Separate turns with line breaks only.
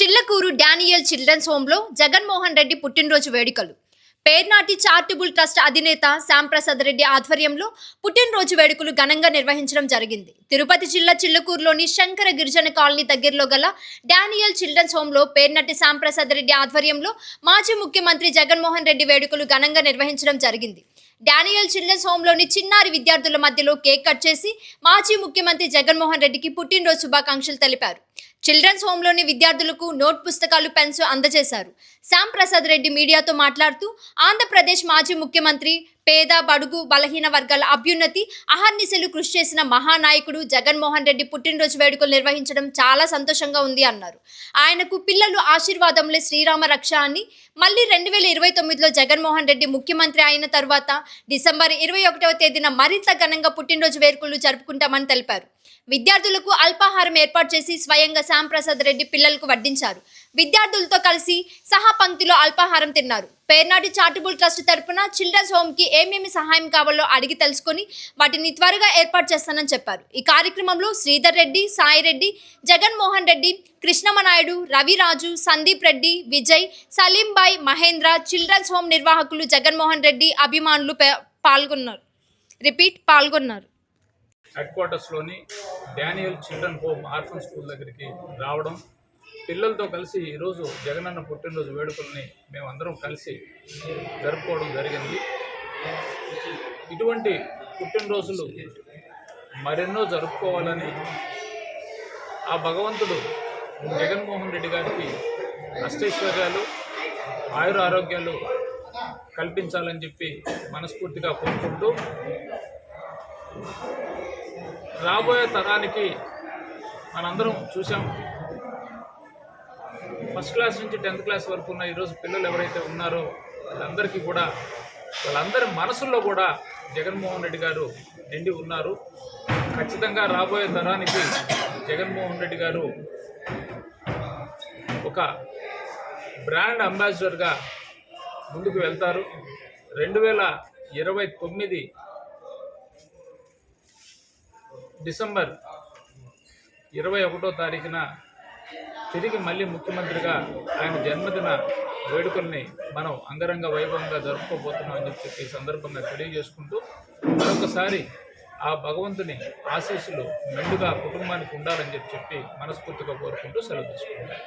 Chillakur Daniel children's హోంలో Jaganmohan Reddy పుట్టినరోజు వేడుకలు. Pernati charitable trust అధినేత శ్యాంప్రసాద్ రెడ్డి ఆధ్వర్యంలో పుట్టినరోజు వేడుకలు ఘనంగా నిర్వహించడం జరిగింది. తిరుపతి జిల్లా చిల్లకూరులోని శంకర గిరిజన కాలనీ దగ్గరలో గల డానియల్ చిల్డ్రన్స్ హోంలో పేర్నాటి శ్యాంప్రసాద్ రెడ్డి ఆధ్వర్యంలో మాజీ ముఖ్యమంత్రి జగన్మోహన్ రెడ్డి వేడుకలు ఘనంగా నిర్వహించడం జరిగింది. డానియల్ చిల్డ్రన్స్ హోంలోని చిన్నారి విద్యార్థుల మధ్యలో కేక్ కట్ చేసి మాజీ ముఖ్యమంత్రి జగన్మోహన్ రెడ్డికి పుట్టినరోజు శుభాకాంక్షలు తెలిపారు. చిల్డ్రన్స్ హోంలోని విద్యార్థులకు నోట్ పుస్తకాలు, పెన్స్ అందజేశారు. శ్యాంప్రసాద్ రెడ్డి మీడియాతో మాట్లాడుతూ ఆంధ్రప్రదేశ్ మాజీ ముఖ్యమంత్రి పేద, బడుగు, బలహీన వర్గాల అభ్యున్నతి అహర్నిశలు కృషి చేసిన మహానాయకుడు జగన్మోహన్ రెడ్డి పుట్టినరోజు వేడుకలు నిర్వహించడం చాలా సంతోషంగా ఉంది అన్నారు. ఆయనకు పిల్లలు ఆశీర్వాదంలో శ్రీరామ రక్ష అని మళ్ళీ 2029లో జగన్మోహన్ రెడ్డి ముఖ్యమంత్రి అయిన తర్వాత డిసెంబర్ 21వ తేదీన మరింత ఘనంగా పుట్టినరోజు వేడుకలు జరుపుకుంటామని తెలిపారు. విద్యార్థులకు అల్పాహారం ఏర్పాటు చేసి స్వయంగా శ్యాంప్రసాద్ రెడ్డి పిల్లలకు వడ్డించారు. విద్యార్థులతో కలిసి సహా పంక్తిలో అల్పాహారం తిన్నారు. పేర్నాటి చారిటబుల్ ట్రస్ట్ తరపున చిల్డ్రన్స్ హోమ్కి ఏమేమి సహాయం కావాలో అడిగి తెలుసుకొని వాటిని త్వరగా ఏర్పాటు చేస్తానని చెప్పారు. ఈ కార్యక్రమంలో శ్రీధర్ రెడ్డి, సాయి రెడ్డి, జగన్మోహన్ రెడ్డి, కృష్ణమనాయుడు, రవిరాజు, సందీప్ రెడ్డి, విజయ్, సలీంబాయ్, మహేంద్ర, చిల్డ్రన్స్ హోమ్ నిర్వాహకులు, జగన్మోహన్ రెడ్డి అభిమానులు పాల్గొన్నారు.
హెడ్ క్వార్టర్స్లోని Daniel children home orphan school దగ్గరికి రావడం, పిల్లలతో కలిసి ఈరోజు జగనన్న పుట్టినరోజు వేడుకల్ని మేమందరం కలిసి జరుపుకోవడం జరిగింది. ఇటువంటి పుట్టినరోజులు మరెన్నో జరుపుకోవాలని ఆ భగవంతుడు జగన్మోహన్ రెడ్డి గారికి అష్టైశ్వర్యాలు, ఆయుర ఆరోగ్యాలు కల్పించాలని చెప్పి మనస్ఫూర్తిగా కోరుకుంటూ, రాబోయే తరానికి మనందరం చూసాం, ఫస్ట్ క్లాస్ నుంచి 10th క్లాస్ వరకు ఉన్న ఈరోజు పిల్లలు ఎవరైతే ఉన్నారో వాళ్ళందరి మనసుల్లో కూడా జగన్మోహన్ రెడ్డి గారు నిండి ఉన్నారు. ఖచ్చితంగా రాబోయే తరానికి జగన్మోహన్ రెడ్డి గారు ఒక బ్రాండ్ అంబాసిడర్గా ముందుకు వెళ్తారు. 2029 డిసెంబర్ 21వ తారీఖున తిరిగి మళ్ళీ ముఖ్యమంత్రిగా ఆయన జన్మదిన వేడుకల్ని మనం అంగరంగ వైభవంగా జరుపుకోబోతున్నామని చెప్పి ఈ సందర్భంగా తెలియజేసుకుంటూ, మరొకసారి ఆ భగవంతుని ఆశీస్సులు మెండుగా కుటుంబానికి ఉండాలని చెప్పి మనస్ఫూర్తిగా కోరుకుంటూ సెలవు తీసుకుంటాం.